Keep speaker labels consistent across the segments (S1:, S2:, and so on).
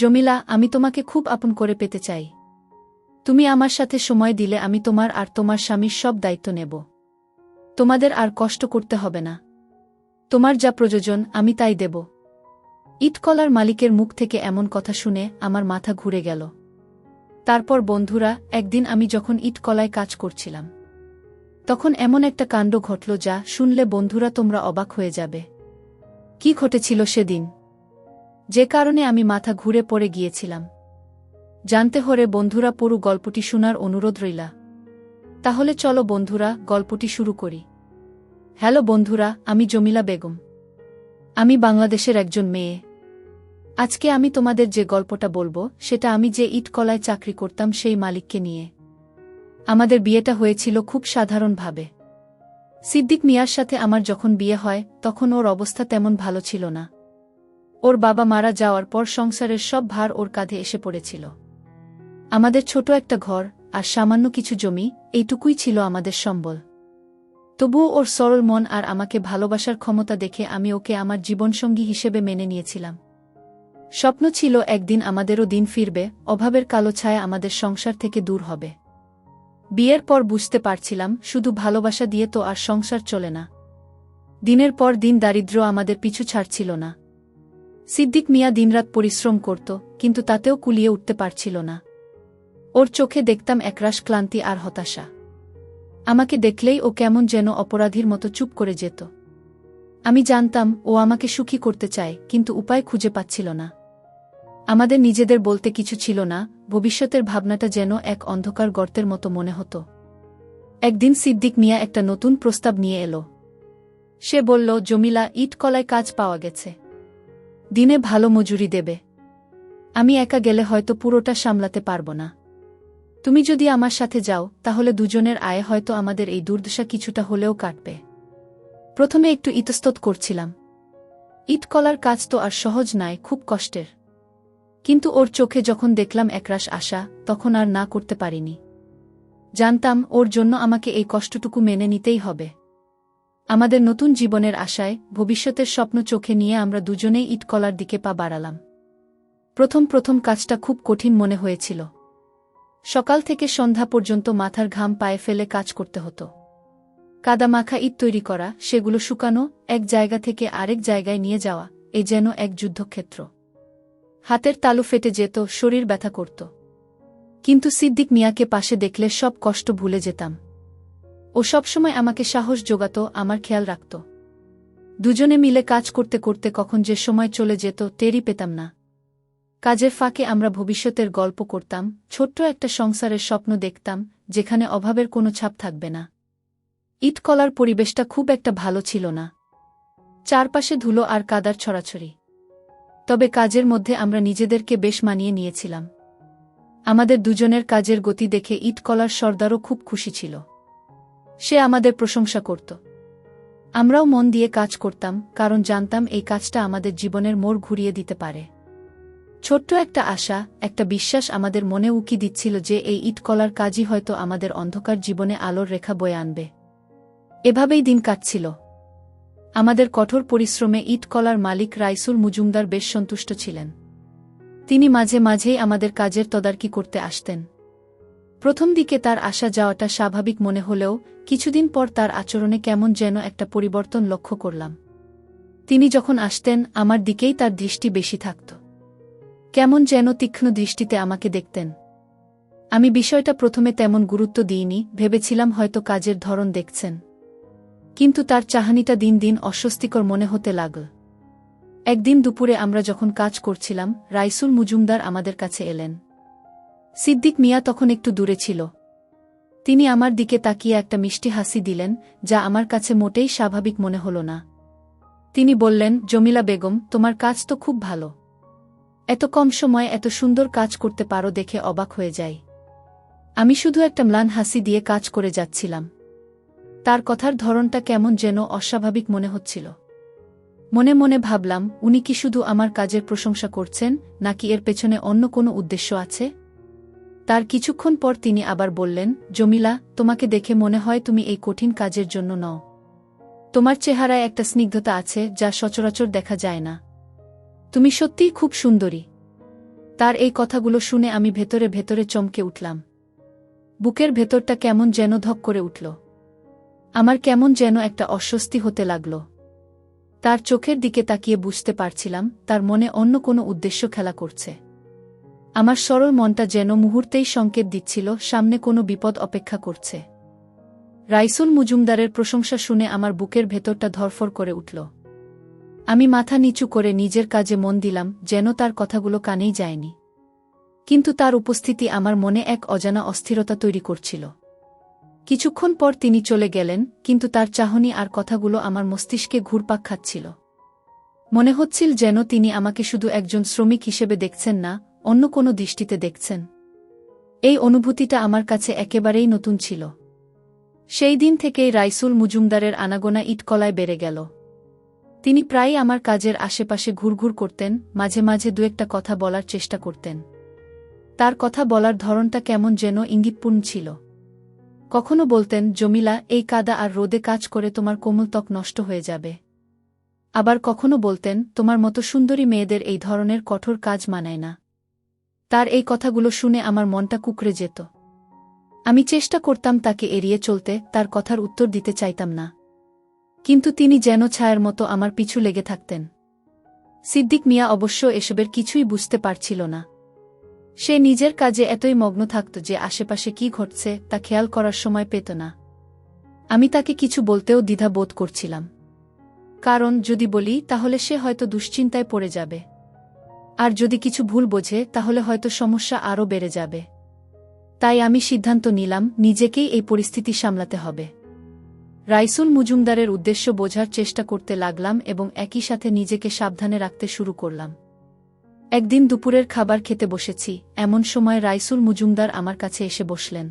S1: জমিলা, আমি তোমাকে খুব আপন করে পেতে চাই। তুমি আমার সাথে সময় দিলে আমি তোমার আর তোমার স্বামীর সব দায়িত্ব নেব। তোমাদের আর কষ্ট করতে হবে না। তোমার যা প্রয়োজন আমি তাই দেব। ইটকলার মালিকের মুখ থেকে এমন কথা শুনে আমার মাথা ঘুরে গেল। তারপর বন্ধুরা, একদিন আমি যখন ইটকলায় কাজ করছিলাম, তখন এমন একটা কাণ্ড ঘটল যা শুনলে বন্ধুরা তোমরা অবাক হয়ে যাবে। কি ঘটেছিল সেদিন, যে কারণে আমি মাথা ঘুরে পড়ে গিয়েছিলাম? জানতে হলে বন্ধুরা পুরো গল্পটি শোনার অনুরোধ রইলা। তাহলে চলো বন্ধুরা, গল্পটি শুরু করি। হ্যালো বন্ধুরা, আমি জমিলা বেগম। আমি বাংলাদেশের একজন মেয়ে। আজকে আমি তোমাদের যে গল্পটা বলবো সেটা আমি যে ইটকলায় চাকরি করতাম সেই মালিককে নিয়ে। আমাদের বিয়েটা হয়েছিল খুব সাধারণভাবে। সিদ্দিক মিয়ার সাথে আমার যখন বিয়ে হয় তখন ওর অবস্থা তেমন ভালো ছিল না। ওর বাবা মারা যাওয়ার পর সংসারের সব ভার ওর কাঁধে এসে পড়েছিল। আমাদের ছোট একটা ঘর আর সামান্য কিছু জমি, এইটুকুই ছিল আমাদের সম্বল। তবুও ওর সরল মন আর আমাকে ভালোবাসার ক্ষমতা দেখে আমি ওকে আমার জীবনসঙ্গী হিসেবে মেনে নিয়েছিলাম। স্বপ্ন ছিল একদিন আমাদেরও দিন ফিরবে, অভাবের কালো ছায়া আমাদের সংসার থেকে দূর হবে। বিয়ের পর বুঝতে পারছিলাম শুধু ভালোবাসা দিয়ে তো আর সংসার চলে না। দিনের পর দিন দারিদ্র্য আমাদের পিছু ছাড়ছিল না। সিদ্দিক মিয়া দিনরাত পরিশ্রম করত, কিন্তু তাতেও কুলিয়ে উঠতে পারছিল না। ওর চোখে দেখতাম একরাশ ক্লান্তি আর হতাশা। আমাকে দেখলেই ও কেমন যেন অপরাধীর মতো চুপ করে যেত। আমি জানতাম ও আমাকে সুখী করতে চায়, কিন্তু উপায় খুঁজে পাচ্ছিল না। আমাদের নিজেদের বলতে কিছু ছিল না, ভবিষ্যতের ভাবনাটা যেন এক অন্ধকার গর্তের মতো মনে হতো। একদিন সিদ্দিক মিয়া একটা নতুন প্রস্তাব নিয়ে এলো। সে বলল, জমিলা, ইটকলায় কাজ পাওয়া গেছে। দিনে ভালো মজুরি দেবে। আমি একা গেলে হয়তো পুরোটা সামলাতে পারব না। তুমি যদি আমার সাথে যাও তাহলে দুজনের আয় হয়তো আমাদের এই দুর্দশা কিছুটা হলেও কাটবে। প্রথমে একটু ইতস্তত করছিলাম। ইটকলার কাজ তো আর সহজ নয়, খুব কষ্টের। কিন্তু ওর চোখে যখন দেখলাম একরাশ আশা, তখন আর না করতে পারিনি। জানতাম ওর জন্য আমাকে এই কষ্টটুকু মেনে নিতেই হবে। আমাদের নতুন জীবনের আশায়, ভবিষ্যতের স্বপ্ন চোখে নিয়ে আমরা দুজনেই ইটকলার দিকে পা বাড়ালাম। প্রথম কাজটা খুব কঠিন মনে হয়েছিল। সকাল থেকে সন্ধ্যা পর্যন্ত মাথার ঘাম পায়ে ফেলে কাজ করতে হতো। কাদা মাখা ইট তৈরি করা, সেগুলো শুকানো, এক জায়গা থেকে আরেক জায়গায় নিয়ে যাওয়া, এ যেন এক যুদ্ধক্ষেত্র। হাতের তালু ফেটে যেত, শরীর ব্যথা করত। কিন্তু সিদ্দিক মিয়াকে পাশে দেখলে সব কষ্ট ভুলে যেতাম। ও সবসময় আমাকে সাহস জোগাত, আমার খেয়াল রাখত। দুজনে মিলে কাজ করতে করতে কখন যে সময় চলে যেত টেরই পেতাম না। কাজের ফাঁকে আমরা ভবিষ্যতের গল্প করতাম, ছোট্ট একটা সংসারের স্বপ্ন দেখতাম, যেখানে অভাবের কোনো ছাপ থাকবে না। ইটকলার পরিবেশটা খুব একটা ভালো ছিল না। চারপাশে ধুলো আর কাদার ছড়াছড়ি। তবে কাজের মধ্যে আমরা নিজেদেরকে বেশ মানিয়ে নিয়েছিলাম। আমাদের দুজনের কাজের গতি দেখে ইটকলার সর্দারও খুব খুশি ছিল। সে আমাদের প্রশংসা করত। আমরাও মন দিয়ে কাজ করতাম, কারণ জানতাম এই কাজটা আমাদের জীবনের মোড় ঘুরিয়ে দিতে পারে। ছোট্ট একটা আশা, একটা বিশ্বাস আমাদের মনে উকি দিচ্ছিল যে এই ইটকলার কাজই হয়তো আমাদের অন্ধকার জীবনে আলোর রেখা বয়ে আনবে। এভাবেই দিন কাটছিল। আমাদের কঠোর পরিশ্রমে ইটকলার মালিক রাইসুল মজুমদার বেশ সন্তুষ্ট ছিলেন। তিনি মাঝে মাঝেই আমাদের কাজের তদারকি করতে আসতেন। প্রথম দিকে তার আসা যাওয়াটা স্বাভাবিক মনে হলেও কিছুদিন পর তার আচরণে কেমন যেন একটা পরিবর্তন লক্ষ্য করলাম। তিনি যখন আসতেন আমার দিকেই তার দৃষ্টি বেশি থাকত। কেমন যেন তীক্ষ্ণ দৃষ্টিতে আমাকে দেখতেন। আমি বিষয়টা প্রথমে তেমন গুরুত্ব দিইনি, ভেবেছিলাম হয়তো কাজের ধরন দেখছেন। কিন্তু তার চাহনিটা দিন দিন অস্বস্তিকর মনে হতে লাগল। একদিন দুপুরে আমরা যখন কাজ করছিলাম, রাইসুল মজুমদার আমাদের কাছে এলেন। সিদ্দিক মিয়া তখন একটু দূরে ছিল। তিনি আমার দিকে তাকিয়ে একটা মিষ্টি হাসি দিলেন, যা আমার কাছে মোটেই স্বাভাবিক মনে হল না। তিনি বললেন, জমিলা বেগম, তোমার কাজ তো খুব ভালো। এত কম সময়ে এত সুন্দর কাজ করতে পারো দেখে অবাক হয়ে যাই। আমি শুধু একটা ম্লান হাসি দিয়ে কাজ করে যাচ্ছিলাম। তার কথার ধরনটা কেমন যেন অস্বাভাবিক মনে হচ্ছিল। মনে মনে ভাবলাম, উনি কি শুধু আমার কাজের প্রশংসা করছেন, নাকি এর পেছনে অন্য কোনো উদ্দেশ্য আছে? তার কিছুক্ষণ পর তিনি আবার বললেন, জমিলা, তোমাকে দেখে মনে হয় তুমি এই কঠিন কাজের জন্য নও। তোমার চেহারায় একটা স্নিগ্ধতা আছে যা সচরাচর দেখা যায় না। তুমি সত্যিই খুব সুন্দরী। তার এই কথাগুলো শুনে আমি ভেতরে ভেতরে চমকে উঠলাম। বুকের ভেতরটা কেমন যেন ধক করে উঠল। আমার কেমন যেন একটা অস্বস্তি হতে লাগল। তার চোখের দিকে তাকিয়ে বুঝতে পারছিলাম তার মনে অন্য কোনো উদ্দেশ্য খেলা করছে। আমার সরল মনটা যেন মুহূর্তেই সংকেত দিচ্ছিল সামনে কোনো বিপদ অপেক্ষা করছে। রাইসুল মজুমদারের প্রশংসা শুনে আমার বুকের ভেতরটা ধরফর করে উঠল। আমি মাথা নিচু করে নিজের কাজে মন দিলাম, যেন তার কথাগুলো কানেই যায়নি। কিন্তু তার উপস্থিতি আমার মনে এক অজানা অস্থিরতা তৈরি করছিল। কিছুক্ষণ পর তিনি চলে গেলেন, কিন্তু তার চাহনি আর কথাগুলো আমার মস্তিষ্কে ঘুরপাক খাচ্ছিল। মনে হচ্ছিল যেন তিনি আমাকে শুধু একজন শ্রমিক হিসেবে দেখছেন না, অন্য কোনো দৃষ্টিতে দেখছেন। এই অনুভূতিটা আমার কাছে একেবারেই নতুন ছিল। সেই দিন থেকেই রাইসুল মজুমদারের আনাগোনা ইটকলায় বেড়ে গেল। তিনি প্রায়ই আমার কাজের আশেপাশে ঘুরঘুর করতেন, মাঝে মাঝে দু একটা কথা বলার চেষ্টা করতেন। তার কথা বলার ধরনটা কেমন যেন ইঙ্গিতপূর্ণ ছিল। কখনো বলতেন, জমিলা, এই কাদা আর রোদে কাজ করে তোমার কোমল ত্বক নষ্ট হয়ে যাবে। আবার কখনো বলতেন, তোমার মতো সুন্দরী মেয়েদের এই ধরনের কঠোর কাজ মানায় না। তার এই কথাগুলো শুনে আমার মনটা কুঁকড়ে যেত। আমি চেষ্টা করতাম তাকে এড়িয়ে চলতে, তার কথার উত্তর দিতে চাইতাম না। কিন্তু তিনি যেন ছায়ার মতো আমার পিছু লেগে থাকতেন। সিদ্দিক মিয়া অবশ্য এসবের কিছুই বুঝতে পারছিল না। সে নিজের কাজে এতই মগ্ন থাকত যে আশেপাশে কি ঘটছে তা খেয়াল করার সময় পেত না। আমি তাকে কিছু বলতেও দ্বিধা বোধ করছিলাম। কারণ যদি বলি তাহলে সে হয়তো দুশ্চিন্তায় পড়ে যাবে। আর যদি কিছু ভুল বোঝে তাহলে হয়তো সমস্যা আরও বেড়ে যাবে। তাই আমি সিদ্ধান্ত নিলাম, নিজেকেই এই পরিস্থিতি সামলাতে হবে। রাইসুল মজুমদারের উদ্দেশ্য বোঝার চেষ্টা করতে লাগলাম এবং একই সাথে নিজেকে সাবধানে রাখতে শুরু করলাম। একদিন দুপুরের খাবার খেতে বসেছি, এমন সময় রাইসুল মজুমদার আমার কাছে এসে বসলেন।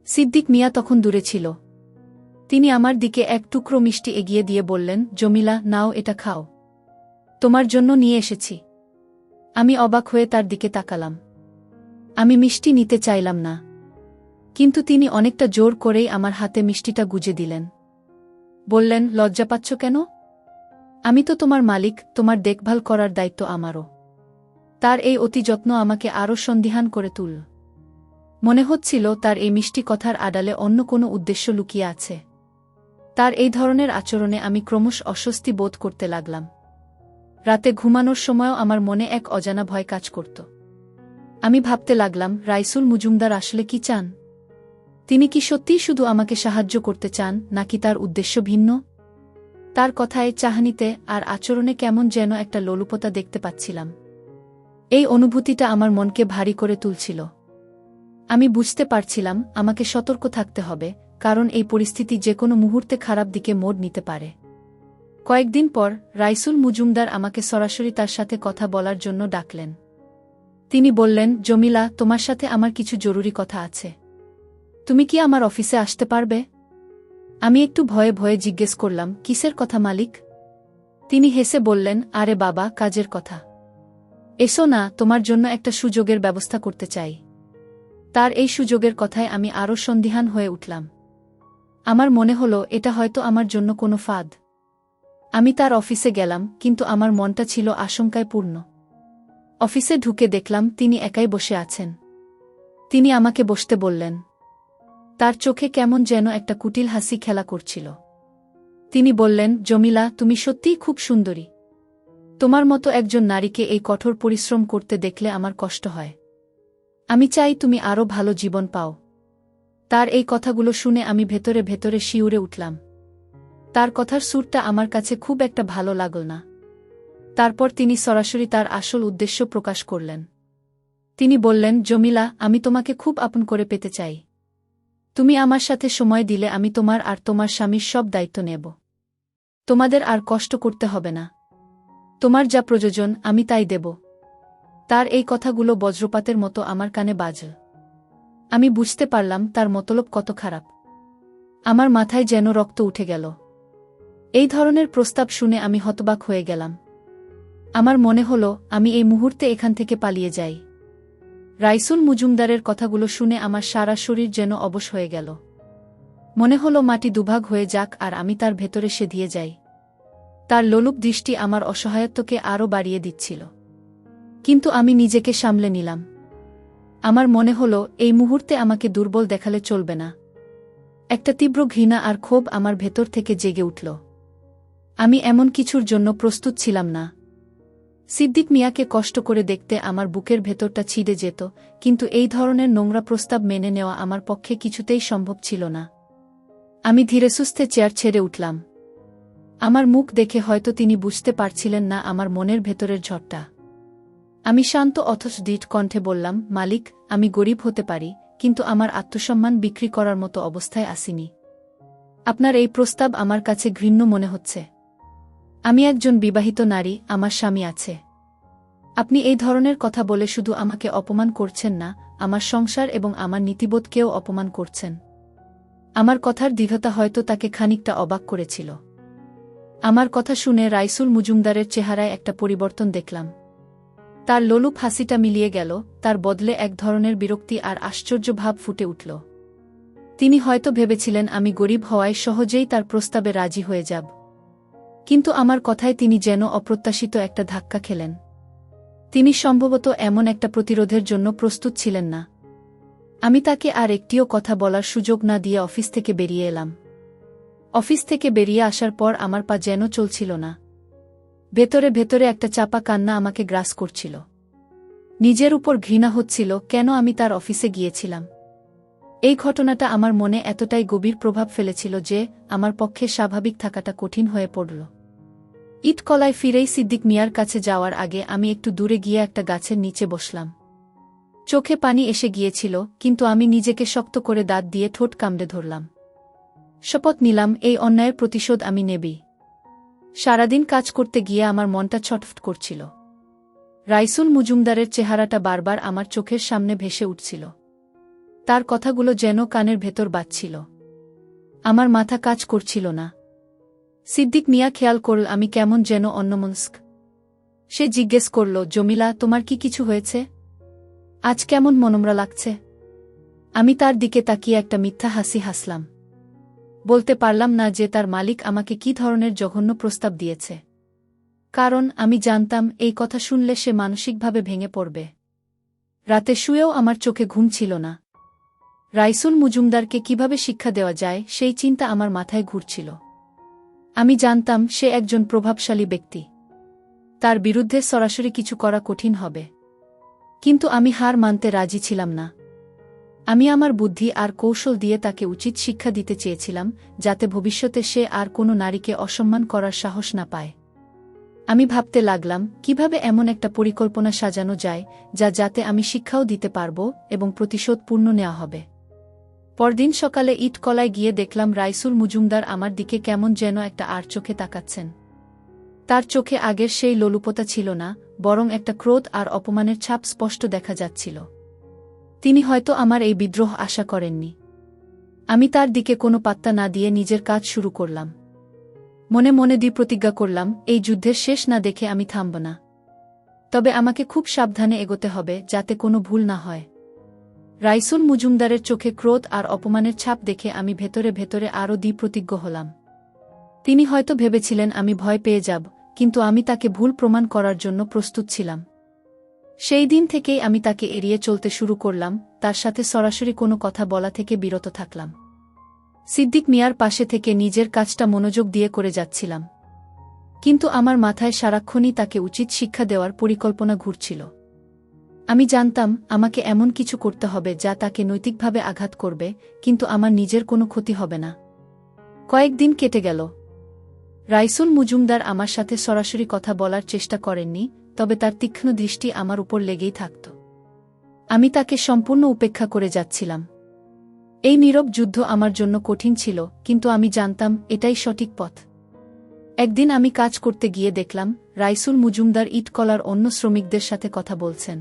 S1: সিদ্দিক মিয়া তখন দূরে ছিল। তিনি আমার দিকে এক টুকরো মিষ্টি এগিয়ে দিয়ে বললেন, জমিলা, নাও, এটা খাও। তোমার জন্য নিয়ে এসেছি। আমি অবাক হয়ে তার দিকে তাকালাম। আমি মিষ্টি নিতে চাইলাম না, কিন্তু তিনি অনেকটা জোর করেই আমার হাতে মিষ্টিটা গুজে দিলেন। বললেন, লজ্জা পাচ্ছ কেন? আমি তো তোমার মালিক, তোমার দেখভাল করার দায়িত্ব আমারও। তার এই অতি যত্ন আমাকে আরও সন্দিহান করে তুলল। মনে হচ্ছিল তার এই মিষ্টি কথার আড়ালে অন্য কোনো উদ্দেশ্য লুকিয়ে আছে। তার এই ধরনের আচরণে আমি ক্রমশ অস্বস্তি বোধ করতে লাগলাম। রাতে ঘুমানোর সময়ও আমার মনে এক অজানা ভয় কাজ করত। আমি ভাবতে লাগলাম, রাইসুল মজুমদার আসলে কি চান? তিনি কি সত্যিই শুধু আমাকে সাহায্য করতে চান, নাকি তার উদ্দেশ্য ভিন্ন? তার কথায়, চাহনিতে আর আচরণে কেমন যেন একটা লোলুপতা দেখতে পাচ্ছিলাম। এই অনুভূতিটা আমার মনকে ভারী করে তুলছিল। আমি বুঝতে পারছিলাম আমাকে সতর্ক থাকতে হবে, কারণ এই পরিস্থিতি যে কোনো মুহূর্তে খারাপ দিকে মোড় নিতে পারে। কয়েকদিন পর রাইসুল মজুমদার আমাকে সরাসরি তার সাথে কথা বলার জন্য ডাকলেন। তিনি বললেন, জমিলা, তোমার সাথে আমার কিছু জরুরি কথা আছে। তুমি কি আমার অফিসে আসতে পারবে? আমি একটু ভয়ে ভয়ে জিজ্ঞেস করলাম, কিসের কথা মালিক? তিনি হেসে বললেন, আরে বাবা, কাজের কথা। এসো না, তোমার জন্য একটা সুযোগের ব্যবস্থা করতে চাই। তার এই সুযোগের কথায় আমি আরও সন্দিহান হয়ে উঠলাম। আমার মনে হলো এটা হয়তো আমার জন্য কোনো ফাঁদ। আমি তার অফিসে গেলাম, কিন্তু আমার মনটা ছিল আশঙ্কায় পূর্ণ। অফিসে ঢুকে দেখলাম তিনি একাই বসে আছেন। তিনি আমাকে বসতে বললেন। তার চোখে কেমন যেন একটা কুটিল হাসি খেলা করছিল। তিনি বললেন, জমিলা, তুমি সত্যিই খুব সুন্দরী। তোমার মতো একজন নারীকে এই কঠোর পরিশ্রম করতে দেখলে আমার কষ্ট হয়। আমি চাই তুমি আরও ভালো জীবন পাও। তার এই কথাগুলো শুনে আমি ভেতরে ভেতরে শিউরে উঠলাম। তার কথার সুরটা আমার কাছে খুব একটা ভালো লাগল না। তারপর তিনি সরাসরি তার আসল উদ্দেশ্য প্রকাশ করলেন। তিনি বললেন, জমিলা, আমি তোমাকে খুব আপন করে পেতে চাই। তুমি আমার সাথে সময় দিলে আমি তোমার আর তোমার স্বামীর সব দায়িত্ব নেব। তোমাদের আর কষ্ট করতে হবে না। তোমার যা প্রয়োজন আমি তাই দেব। তার এই কথাগুলো বজ্রপাতের মতো আমার কানে বাজল। আমি বুঝতে পারলাম তার মতলব কত খারাপ। আমার মাথায় যেন রক্ত উঠে গেল। এই ধরনের প্রস্তাব শুনে আমি হতবাক হয়ে গেলাম। আমার মনে হলো আমি এই মুহূর্তে এখান থেকে পালিয়ে যাই। রাইসুল মজুমদারের কথাগুলো শুনে আমার সারা শরীর যেন অবশ হয়ে গেল। মনে হলো মাটি দুভাগ হয়ে যাক আর আমি তার ভেতরে সেধিয়ে যাই। তার লোলুপ দৃষ্টি আমার অসহায়ত্বকে আরও বাড়িয়ে দিচ্ছিল। কিন্তু আমি নিজেকে সামলে নিলাম। আমার মনে হলো এই মুহূর্তে আমাকে দুর্বল দেখালে চলবে না। একটা তীব্র ঘৃণা আর ক্ষোভ আমার ভেতর থেকে জেগে উঠল। আমি এমন কিছুর জন্য প্রস্তুত ছিলাম না। সিদ্দিক মিয়াকে কষ্ট করে দেখতে আমার বুকের ভেতরটা ছিঁড়ে যেত, কিন্তু এই ধরনের নোংরা প্রস্তাব মেনে নেওয়া আমার পক্ষে কিছুতেই সম্ভব ছিল না। আমি ধীরেসুস্থে চেয়ার ছেড়ে উঠলাম। আমার মুখ দেখে হয়তো তিনি বুঝতে পারছিলেন না আমার মনের ভেতরের ঝড়টা। আমি শান্ত অথচ দৃঢ় কণ্ঠে বললাম, মালিক, আমি গরিব হতে পারি, কিন্তু আমার আত্মসম্মান বিক্রি করার মতো অবস্থায় আসিনি। আপনার এই প্রস্তাব আমার কাছে ঘৃণ্য মনে হচ্ছে। আমি একজন বিবাহিত নারী, আমার স্বামী আছে। আপনি এই ধরনের কথা বলে শুধু আমাকে অপমান করছেন না, আমার সংসার এবং আমার নীতিবোধকেও অপমান করছেন। আমার কথার দৃঢ়তা হয়তো তাকে খানিকটা অবাক করেছিল। আমার কথা শুনে রাইসুল মজুমদারের চেহারায় একটা পরিবর্তন দেখলাম। তার লোলুপ হাসিটা মিলিয়ে গেল, তার বদলে এক ধরনের বিরক্তি আর আশ্চর্য ভাব ফুটে উঠল। তিনি হয়তো ভেবেছিলেন আমি গরিব হওয়ায় সহজেই তার প্রস্তাবে রাজি হয়ে যাব। কিন্তু আমার কথায় তিনি যেন অপ্রত্যাশিত একটা ধাক্কা খেলেন। তিনি সম্ভবত এমন একটা প্রতিরোধের জন্য প্রস্তুত ছিলেন না। আমি তাকে আর একটিও কথা বলার সুযোগ না দিয়ে অফিস থেকে বেরিয়ে এলাম। অফিস থেকে বেরিয়ে আসার পর আমার পা যেন চলছিল না। ভেতরে ভেতরে একটা চাপা কান্না আমাকে গ্রাস করছিল। নিজের উপর ঘৃণা হচ্ছিল কেন আমি তার অফিসে গিয়েছিলাম। এই ঘটনাটা আমার মনে এতটাই গভীর প্রভাব ফেলেছিল যে আমার পক্ষে স্বাভাবিক থাকাটা কঠিন হয়ে পড়ল। ইটকলায় ফিরেই সিদ্দিক মিয়ার কাছে যাওয়ার আগে আমি একটু দূরে গিয়ে একটা গাছের নিচে বসলাম। চোখে পানি এসে গিয়েছিল, কিন্তু আমি নিজেকে শক্ত করে দাঁত দিয়ে ঠোঁট কামড়ে ধরলাম। শপথ নিলাম এই অন্যায়ের প্রতিশোধ আমি নেবই। সারাদিন কাজ করতে গিয়ে আমার মনটা ছটফট করছিল। রাইসুল মজুমদারের চেহারাটা বারবার আমার চোখের সামনে ভেসে উঠছিল। তার কথাগুলো যেন কানের ভেতর বাজছিল। আমার মাথা কাজ করছিল না। সিদ্দিক মিয়া খেয়াল করল আমি কেমন যেন অন্যমনস্ক। সে জিজ্ঞেস করল, জমিলা, তোমার কি কিছু হয়েছে? আজ কেমন মনমরা লাগছে? আমি তার দিকে তাকিয়ে একটা মিথ্যা হাসি হাসলাম। বলতে পারলাম না যে তার মালিক আমাকে কি ধরনের জঘন্য প্রস্তাব দিয়েছে, কারণ আমি জানতাম এই কথা শুনলে সে মানসিকভাবে ভেঙে পড়বে। রাতে শুয়েও আমার চোখে ঘুম ছিল না। রাইসুল মজুমদারকে কিভাবে শিক্ষা দেওয়া যায় সেই চিন্তা আমার মাথায় ঘুরছিল। আমি জানতাম সে একজন প্রভাবশালী ব্যক্তি। তার বিরুদ্ধে সরাসরি কিছু করা কঠিন হবে। কিন্তু আমি হার মানতে রাজি ছিলাম না। আমি আমার বুদ্ধি আর কৌশল দিয়ে তাকে উচিত শিক্ষা দিতে চেয়েছিলাম, যাতে ভবিষ্যতে সে আর কোনো নারীকে অসম্মান করার সাহস না পায়। আমি ভাবতে লাগলাম কিভাবে এমন একটা পরিকল্পনা সাজানো যায় যাতে আমি শিক্ষাও দিতে পারব এবং প্রতিশোধ পূর্ণ নেওয়া হবে। পরদিন সকালে ইটকলায় গিয়ে দেখলাম রাইসুল মজুমদার আমার দিকে কেমন যেন একটা আর চোখে তাকাচ্ছেন। তার চোখে আগের সেই লোলুপতা ছিল না, বরং একটা ক্রোধ আর অপমানের ছাপ স্পষ্ট দেখা যাচ্ছিল। তিনি হয়তো আমার এই বিদ্রোহ আশা করেননি। আমি তার দিকে কোনো পাত্তা না দিয়ে নিজের কাজ শুরু করলাম। মনে মনে প্রতিজ্ঞা করলাম, এই যুদ্ধের শেষ না দেখে আমি থামব না। তবে আমাকে খুব সাবধানে এগোতে হবে যাতে কোনো ভুল না হয়। রাইসুল মজুমদারের চোখে ক্রোধ আর অপমানের ছাপ দেখে আমি ভেতরে ভেতরে আরও প্রতিজ্ঞ হলাম। তিনি হয়তো ভেবেছিলেন আমি ভয় পেয়ে যাব, কিন্তু আমি তাকে ভুল প্রমাণ করার জন্য প্রস্তুত ছিলাম। সেই দিন থেকেই আমি তাকে এড়িয়ে চলতে শুরু করলাম, তার সাথে সরাসরি কোনো কথা বলা থেকে বিরত থাকলাম। সিদ্দিক মিয়ার পাশে থেকে নিজের কাজটা মনোযোগ দিয়ে করে যাচ্ছিলাম। কিন্তু আমার মাথায় সারাক্ষণই তাকে উচিত শিক্ষা দেওয়ার পরিকল্পনা ঘুরছিল। আমি জানতাম আমাকে এমন কিছু করতে হবে যা তাকে নৈতিকভাবে আঘাত করবে, কিন্তু আমার নিজের কোনো ক্ষতি হবে না। কয়েকদিন কেটে গেল। রাইসুল মজুমদার আমার সাথে সরাসরি কথা বলার চেষ্টা করেননি, তবে তার তীক্ষ্ণ দৃষ্টি আমার উপর লেগেই থাকত। আমি তাকে সম্পূর্ণ উপেক্ষা করে যাচ্ছিলাম। এই নীরব যুদ্ধ আমার জন্য কঠিন ছিল, কিন্তু আমি জানতাম এটাই সঠিক পথ। একদিন আমি কাজ করতে গিয়ে দেখলাম রাইসুল মজুমদার ইটকলার অন্য শ্রমিকদের সাথে কথা বলছেন।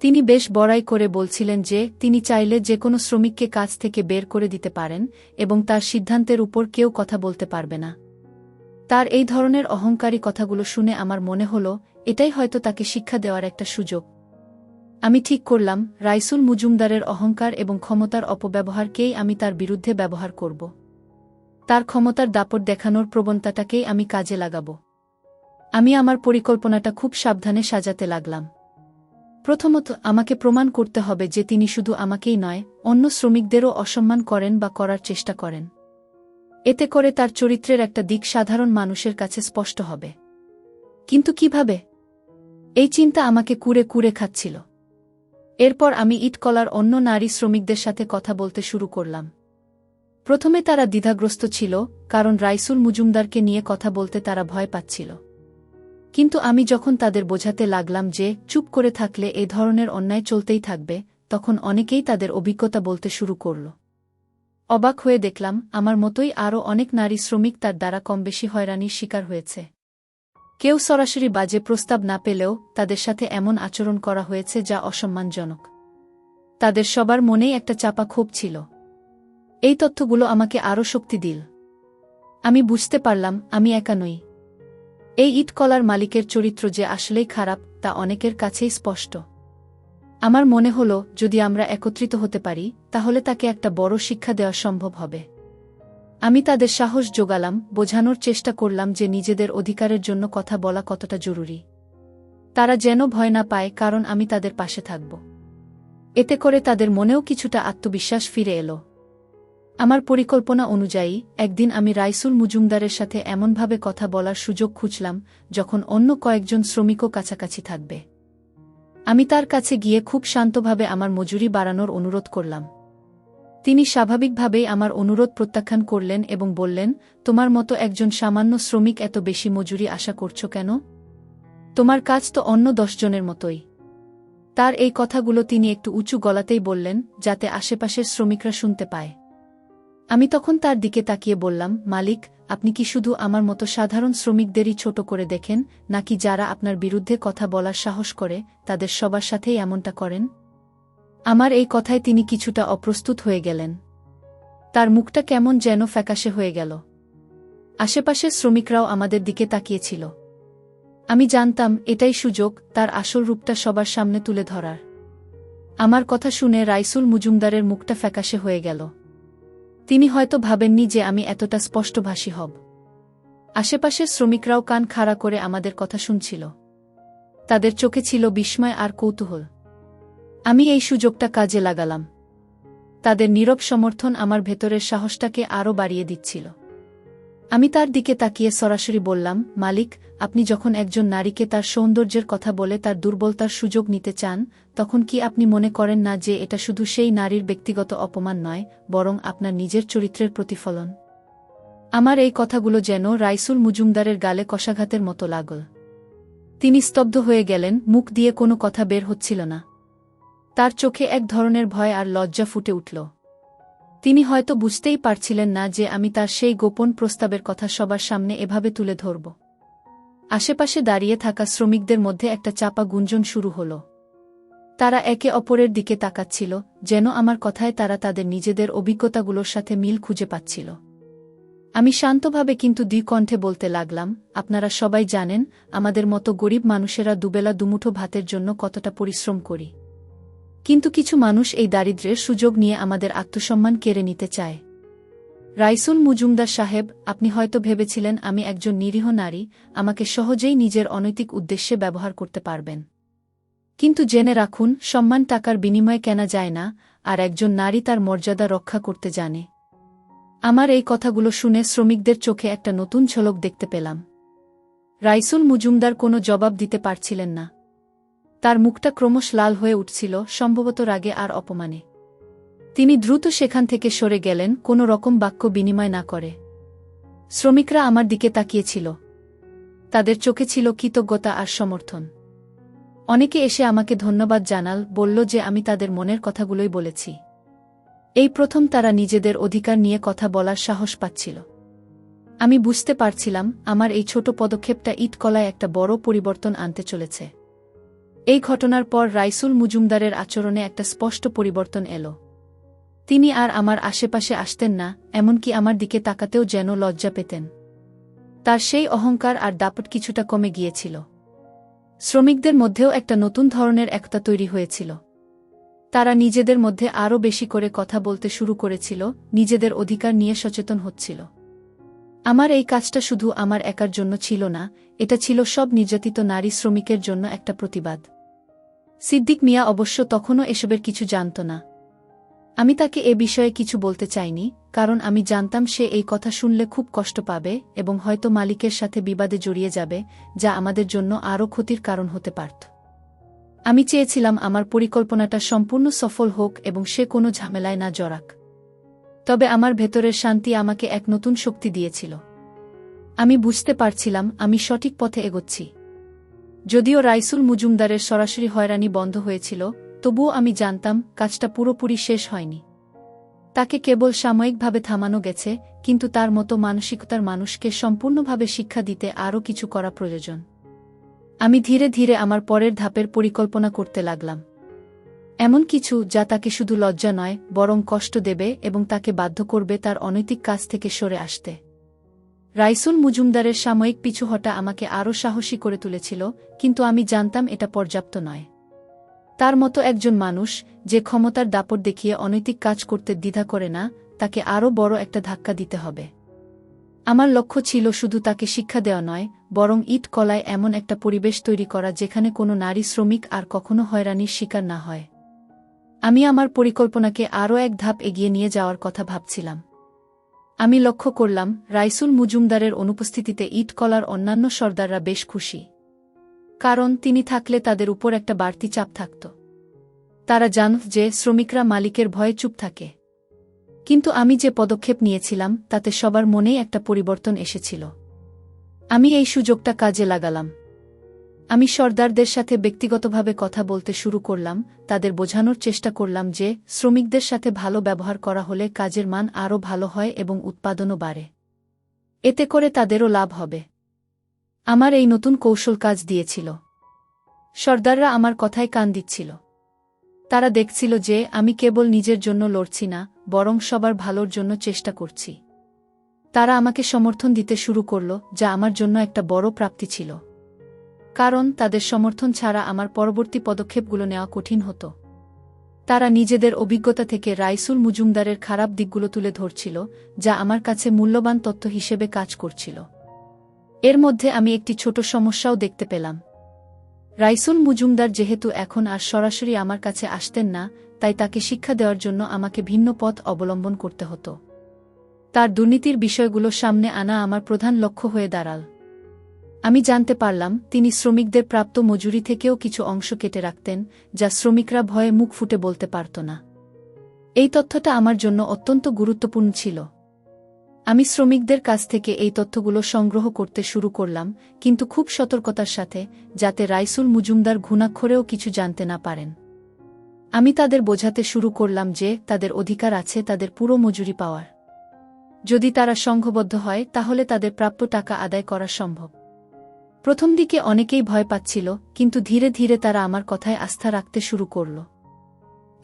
S1: তিনি বেশ বড়াই করে বলছিলেন যে তিনি চাইলে যে কোনো শ্রমিককে কাজ থেকে বের করে দিতে পারেন এবং তার সিদ্ধান্তের উপর কেউ কথা বলতে পারবে না। তার এই ধরনের অহংকারী কথাগুলো শুনে আমার মনে হলো এটাই হয়তো তাকে শিক্ষা দেওয়ার একটা সুযোগ। আমি ঠিক করলাম রাইসুল মজুমদারের অহংকার এবং ক্ষমতার অপব্যবহারকেই আমি তার বিরুদ্ধে ব্যবহার করব। তার ক্ষমতার দাপট দেখানোর প্রবণতাটাকেই আমি কাজে লাগাব। আমি আমার পরিকল্পনাটা খুব সাবধানে সাজাতে লাগলাম। প্রথমত, আমাকে প্রমাণ করতে হবে যে তিনি শুধু আমাকেই নয়, অন্য শ্রমিকদেরও অসম্মান করেন বা করার চেষ্টা করেন। এতে করে তার চরিত্রের একটা দিক সাধারণ মানুষের কাছে স্পষ্ট হবে। কিন্তু কিভাবে? এই চিন্তা আমাকে কুরে কুরে খাচ্ছিল। এরপর আমি ইটকলার অন্য নারী শ্রমিকদের সাথে কথা বলতে শুরু করলাম। প্রথমে তারা দ্বিধাগ্রস্ত ছিল, কারণ রাইসুল মজুমদারকে নিয়ে কথা বলতে তারা ভয় পাচ্ছিল। কিন্তু আমি যখন তাদের বোঝাতে লাগলাম যে চুপ করে থাকলে এ ধরনের অন্যায় চলতেই থাকবে, তখন অনেকেই তাদের অভিজ্ঞতা বলতে শুরু করল। অবাক হয়ে দেখলাম, আমার মতোই আরও অনেক নারী শ্রমিক তার দ্বারা কমবেশি হয়রানির শিকার হয়েছে। কেউ সরাসরি বাজে প্রস্তাব না পেলেও তাদের সাথে এমন আচরণ করা হয়েছে যা অসম্মানজনক। তাদের সবার মনেই একটা চাপা ক্ষোভ ছিল। এই তথ্যগুলো আমাকে আরও শক্তি দিল। আমি বুঝতে পারলাম আমি একা নই। এই ইটকলার মালিকের চরিত্র যে আসলেই খারাপ তা অনেকের কাছেই স্পষ্ট। আমার মনে হল, যদি আমরা একত্রিত হতে পারি তাহলে তাকে একটা বড় শিক্ষা দেওয়া সম্ভব হবে। আমি তাদের সাহস জোগালাম, বোঝানোর চেষ্টা করলাম যে নিজেদের অধিকারের জন্য কথা বলা কতটা জরুরি। তারা যেন ভয় না পায়, কারণ আমি তাদের পাশে থাকব। এতে করে তাদের মনেও কিছুটা আত্মবিশ্বাস ফিরে এলো। আমার পরিকল্পনা অনুযায়ী একদিন আমি রাইসুল মজুমদারের সাথে এমনভাবে কথা বলার সুযোগ খুঁজলাম যখন অন্য কয়েকজন শ্রমিকও কাছাকাছি থাকবে। আমি তার কাছে গিয়ে খুব শান্তভাবে আমার মজুরি বাড়ানোর অনুরোধ করলাম। তিনি স্বাভাবিকভাবেই আমার অনুরোধ প্রত্যাখ্যান করলেন এবং বললেন, তোমার মতো একজন সামান্য শ্রমিক এত বেশি মজুরি আশা করছ কেন? তোমার কাজ তো অন্য 10 জনের মতোই। তার এই কথাগুলো তিনি একটু উঁচু গলাতেই বললেন, যাতে আশেপাশের শ্রমিকরা শুনতে পায়। আমি তখন তার দিকে তাকিয়ে বললাম, মালিক, আপনি কি শুধু আমার মতো সাধারণ শ্রমিকদেরই ছোট করে দেখেন, নাকি যারা আপনার বিরুদ্ধে কথা বলার সাহস করে তাদের সবার সাথেই এমনটা করেন? আমার এই কথায় তিনি কিছুটা অপ্রস্তুত হয়ে গেলেন। তার মুখটা কেমন যেন ফ্যাকাশে হয়ে গেল। আশেপাশের শ্রমিকরাও আমাদের দিকে তাকিয়েছিল। আমি জানতাম এটাই সুযোগ তার আসল রূপটা সবার সামনে তুলে ধরার। আমার কথা শুনে রাইসুল মজুমদারের মুখটা ফ্যাকাশে হয়ে গেল। তিনি হয়তো ভাবেননি যে আমি এতটা স্পষ্টভাষী হব। আশেপাশের শ্রমিকরাও কান খাড়া করে আমাদের কথা শুনছিল। তাদের চোখে ছিল বিস্ময় আর কৌতূহল। আমি এই সুযোগটা কাজে লাগালাম। তাদের নীরব সমর্থন আমার ভেতরের সাহসটাকে আরও বাড়িয়ে দিচ্ছিল। আমি তার দিকে তাকিয়ে সরাসরি বললাম, মালিক, আপনি যখন একজন নারীকে তার সৌন্দর্যের কথা বলে তার দুর্বলতার সুযোগ নিতে চান, তখন কি আপনি মনে করেন না যে এটা শুধু সেই নারীর ব্যক্তিগত অপমান নয়, বরং আপনার নিজের চরিত্রের প্রতিফলন? আমার এই কথাগুলো যেন রাইসুল মজুমদারের গালে কষাঘাতের মতো লাগল। তিনি স্তব্ধ হয়ে গেলেন, মুখ দিয়ে কোনো কথা বের হচ্ছিল না। তার চোখে এক ধরনের ভয় আর লজ্জা ফুটে উঠল। তিনি হয়তো বুঝতেই পারছিলেন না যে আমি তার সেই গোপন প্রস্তাবের কথা সবার সামনে এভাবে তুলে ধরব। আশেপাশে দাঁড়িয়ে থাকা শ্রমিকদের মধ্যে একটা চাপা গুঞ্জন শুরু হল। তারা একে অপরের দিকে তাকাচ্ছিল, যেন আমার কথায় তারা তাদের নিজেদের অভিজ্ঞতাগুলোর সাথে মিল খুঁজে পাচ্ছিল। আমি শান্তভাবে কিন্তু দ্বিকণ্ঠে বলতে লাগলাম, আপনারা সবাই জানেন আমাদের মতো গরিব মানুষেরা দুবেলা দুমুঠো ভাতের জন্য কতটা পরিশ্রম করি। কিন্তু কিছু মানুষ এই দারিদ্র্যের সুযোগ নিয়ে আমাদের আত্মসম্মান কেড়ে নিতে চায়। রাইসুল মজুমদার সাহেব, আপনি হয়তো ভেবেছিলেন আমি একজন নিরীহ নারী, আমাকে সহজেই নিজের অনৈতিক উদ্দেশ্যে ব্যবহার করতে পারবেন। কিন্তু জেনে রাখুন, সম্মান টাকার বিনিময়ে কেনা যায় না, আর একজন নারী তার মর্যাদা রক্ষা করতে জানে। আমার এই কথাগুলো শুনে শ্রমিকদের চোখে একটা নতুন ঝলক দেখতে পেলাম। রাইসুল মজুমদার কোনো জবাব দিতে পারছিলেন না। তার মুখটা ক্রমশ লাল হয়ে উঠছিল, সম্ভবত রাগে আর অপমানে। তিনি দ্রুত সেখান থেকে সরে গেলেন, কোনো রকম বাক্য বিনিময় না করে। শ্রমিকরা আমার দিকে তাকিয়েছিল। তাদের চোখে ছিল কৃতজ্ঞতা আর সমর্থন। অনেকে এসে আমাকে ধন্যবাদ জানাল, বলল যে আমি তাদের মনের কথাগুলোই বলেছি। এই প্রথম তারা নিজেদের অধিকার নিয়ে কথা বলার সাহস পাচ্ছিল। আমি বুঝতে পারছিলাম আমার এই ছোট পদক্ষেপটা ইটকলায় একটা বড় পরিবর্তন আনতে চলেছে। এই ঘটনার পর রাইসুল মজুমদারের আচরণে একটা স্পষ্ট পরিবর্তন এলো। তিনি আর আমার আশেপাশে আসতেন না, এমনকি আমার দিকে তাকাতেও যেন লজ্জা পেতেন। তার সেই অহংকার আর দাপট কিছুটা কমে গিয়েছিল। শ্রমিকদের মধ্যেও একটা নতুন ধরনের একতা তৈরি হয়েছিল। তারা নিজেদের মধ্যে আরও বেশি করে কথা বলতে শুরু করেছিল, নিজেদের অধিকার নিয়ে সচেতন হচ্ছিল। আমার এই কাজটা শুধু আমার একার জন্য ছিল না, এটা ছিল সব নির্যাতিত নারী শ্রমিকের জন্য একটা প্রতিবাদ। সিদ্দিক মিয়া অবশ্য তখনও এসবের কিছু জানত না। আমি তাকে এ বিষয়ে কিছু বলতে চাইনি, কারণ আমি জানতাম সে এই কথা শুনলে খুব কষ্ট পাবে এবং হয়তো মালিকের সাথে বিবাদে জড়িয়ে যাবে, যা আমাদের জন্য আরও ক্ষতির কারণ হতে পারত। আমি চেয়েছিলাম আমার পরিকল্পনাটা সম্পূর্ণ সফল হোক এবং সে কোনো ঝামেলায় না জড়াক। তবে আমার ভেতরের শান্তি আমাকে এক নতুন শক্তি দিয়েছিল। আমি বুঝতে পারছিলাম আমি সঠিক পথে এগোচ্ছি। যদিও রাইসুল মজুমদারের সরাসরি হয়রানি বন্ধ হয়েছিল, তবুও আমি জানতাম কাজটা পুরোপুরি শেষ হয়নি। তাকে কেবল সাময়িকভাবে থামানো গেছে, কিন্তু তার মতো মানসিকতার মানুষকে সম্পূর্ণভাবে শিক্ষা দিতে আরও কিছু করা প্রয়োজন। আমি ধীরে ধীরে আমার পরের ধাপের পরিকল্পনা করতে লাগলাম। এমন কিছু যা তাকে শুধু লজ্জা নয়, বরং কষ্ট দেবে এবং তাকে বাধ্য করবে তার অনৈতিক কাজ থেকে সরে আসতে। রাইসুল মজুমদারের সাময়িক পিছু হটা আমাকে আরও সাহসী করে তুলেছিল, কিন্তু আমি জানতাম এটা পর্যাপ্ত নয়। তার মতো একজন মানুষ, যে ক্ষমতার দাপট দেখিয়ে অনৈতিক কাজ করতে দ্বিধা করে না, তাকে আরও বড় একটা ধাক্কা দিতে হবে। আমার লক্ষ্য ছিল শুধু তাকে শিক্ষা দেওয়া নয়, বরং ইট কলায় এমন একটা পরিবেশ তৈরি করা যেখানে কোনো নারী শ্রমিক আর কখনো হয়রানির শিকার না হয়। আমি আমার পরিকল্পনাকে আরও এক ধাপ এগিয়ে নিয়ে যাওয়ার কথা ভাবছিলাম। আমি লক্ষ্য করলাম রাইসুল মজুমদারের অনুপস্থিতিতে ইট কলার অন্যান্য সর্দাররা বেশ খুশি। কারণ তিনি থাকলে তাদের উপর একটা বাড়তি চাপ থাকত। তারা জানত যে শ্রমিকরা মালিকের ভয়ে চুপ থাকে। কিন্তু আমি যে পদক্ষেপ নিয়েছিলাম তাতে সবার মনেই একটা পরিবর্তন এসেছিল। আমি এই সুযোগটা কাজে লাগালাম। আমি সর্দারদের সাথে ব্যক্তিগতভাবে কথা বলতে শুরু করলাম, তাদের বোঝানোর চেষ্টা করলাম যে শ্রমিকদের সাথে ভালো ব্যবহার করা হলে কাজের মান আরও ভালো হয় এবং উৎপাদনও বাড়ে। এতে করে তাদেরও লাভ হবে। আমার এই নতুন কৌশল কাজ দিয়েছিল। সর্দাররা আমার কথায় কান দিচ্ছিল। তারা দেখছিল যে আমি কেবল নিজের জন্য লড়ছি না, বরং সবার ভালোর জন্য চেষ্টা করছি। তারা আমাকে সমর্থন দিতে শুরু করল, যা আমার জন্য একটা বড় প্রাপ্তি ছিল। কারণ তাদের সমর্থন ছাড়া আমার পরবর্তী পদক্ষেপগুলো নেওয়া কঠিন হতো। তারা নিজেদের অভিজ্ঞতা থেকে রাইসুল মজুমদারের খারাপ দিকগুলো তুলে ধরছিল, যা আমার কাছে মূল্যবান তথ্য হিসেবে কাজ করছিল। এর মধ্যে আমি একটি ছোট সমস্যাও দেখতে পেলাম। রাইসুল মজুমদার যেহেতু এখন আর সরাসরি আমার কাছে আসতেন না, তাই তাকে শিক্ষা দেওয়ার জন্য আমাকে ভিন্ন পথ অবলম্বন করতে হতো। তার দুর্নীতির বিষয়গুলো সামনে আনা আমার প্রধান লক্ষ্য হয়ে দাঁড়াল। আমি জানতে পারলাম তিনি শ্রমিকদের প্রাপ্ত মজুরি থেকেও কিছু অংশ কেটে রাখতেন, যা শ্রমিকরা ভয়ে মুখ ফুটে বলতে পারত না। এই তথ্যটা আমার জন্য অত্যন্ত গুরুত্বপূর্ণ ছিল। আমি শ্রমিকদের কাছ থেকে এই তথ্যগুলো সংগ্রহ করতে শুরু করলাম, কিন্তু খুব সতর্কতার সাথে, যাতে রাইসুল মজুমদার ঘুণাক্ষরেও কিছু জানতে না পারেন। আমি তাদের বোঝাতে শুরু করলাম যে তাদের অধিকার আছে তাদের পুরো মজুরি পাওয়ার। যদি তারা সংঘবদ্ধ হয় তাহলে তাদের প্রাপ্য টাকা আদায় করা সম্ভব। প্রথম দিকে অনেকেই ভয় পাচ্ছিল, কিন্তু ধীরে ধীরে তারা আমার কথায় আস্থা রাখতে শুরু করল।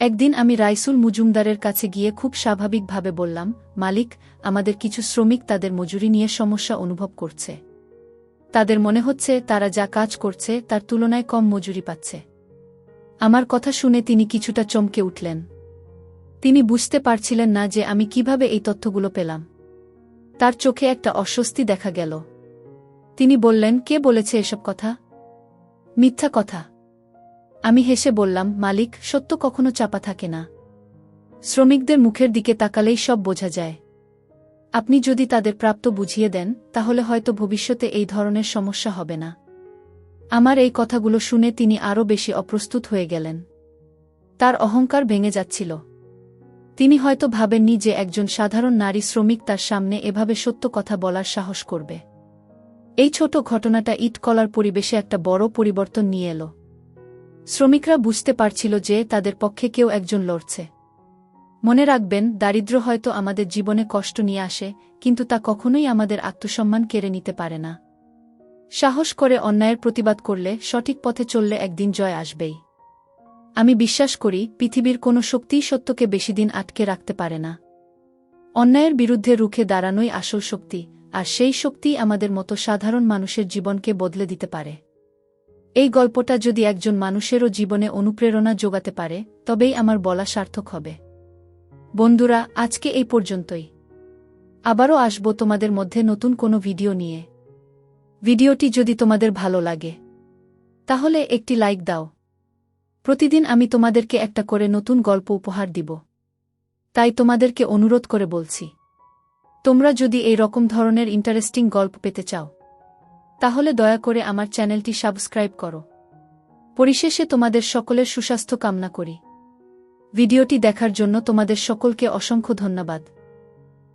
S1: একদিন আমি রাইসুল মজুমদারের কাছে গিয়ে খুব স্বাভাবিকভাবে বললাম, মালিক, আমাদের কিছু শ্রমিক তাদের মজুরি নিয়ে সমস্যা অনুভব করছে। তাদের মনে হচ্ছে তারা যা কাজ করছে তার তুলনায় কম মজুরি পাচ্ছে। আমার কথা শুনে তিনি কিছুটা চমকে উঠলেন। তিনি বুঝতে পারছিলেন না যে আমি কিভাবে এই তথ্যগুলো পেলাম। তার চোখে একটা অস্বস্তি দেখা গেল। তিনি বললেন, কে বলেছে এসব কথা? মিথ্যা কথা। আমি হেসে বললাম, মালিক, সত্য কখনো চাপা থাকে না। শ্রমিকদের মুখের দিকে তাকালেই সব বোঝা যায়। আপনি যদি তাদের প্রাপ্ত বুঝিয়ে দেন, তাহলে হয়তো ভবিষ্যতে এই ধরনের সমস্যা হবে না। আমার এই কথাগুলো শুনে তিনি আরও বেশি অপ্রস্তুত হয়ে গেলেন। তার অহংকার ভেঙে যাচ্ছিল। তিনি হয়তো ভাবেননি যে একজন সাধারণ নারী শ্রমিক তার সামনে এভাবে সত্য কথা বলার সাহস করবে। এই ছোট ঘটনাটা ইট কলার পরিবেশে একটা বড় পরিবর্তন নিয়ে এলো। শ্রমিকরা বুঝতে পারছিল যে তাদের পক্ষে কেউ একজন লড়ছে। মনে রাখবেন, দারিদ্র্য হয়তো আমাদের জীবনে কষ্ট নিয়ে আসে, কিন্তু তা কখনোই আমাদের আত্মসম্মান কেড়ে নিতে পারে না। সাহস করে অন্যায়ের প্রতিবাদ করলে, সঠিক পথে চললে একদিন জয় আসবেই। আমি বিশ্বাস করি, পৃথিবীর কোনো শক্তিই সত্যকে বেশিদিন আটকে রাখতে পারে না। অন্যায়ের বিরুদ্ধে রুখে দাঁড়ানোই আসল শক্তি, আর সেই শক্তিই আমাদের মতো সাধারণ মানুষের জীবনকে বদলে দিতে পারে। এই গল্পটা যদি একজন মানুষেরও জীবনে অনুপ্রেরণা যোগাতে পারে, তবেই আমার বলা সার্থক হবে। বন্ধুরা, আজকে এই পর্যন্তই। আবারও আসব তোমাদের মধ্যে নতুন কোনো ভিডিও নিয়ে। ভিডিওটি যদি তোমাদের ভালো লাগে, তাহলে একটি লাইক দাও। প্রতিদিন আমি তোমাদেরকে একটা করে নতুন গল্প উপহার দিব। তাই তোমাদেরকে অনুরোধ করে বলছি, তোমরা যদি এই রকম ধরনের ইন্টারেস্টিং গল্প পেতে চাও তাহলে দয়া করে আমার চ্যানেলটি সাবস্ক্রাইব করো। পরিশেষে তোমাদের সকলের সুস্বাস্থ্য কামনা করি। ভিডিওটি দেখার জন্য তোমাদের সকলকে অসংখ্য ধন্যবাদ।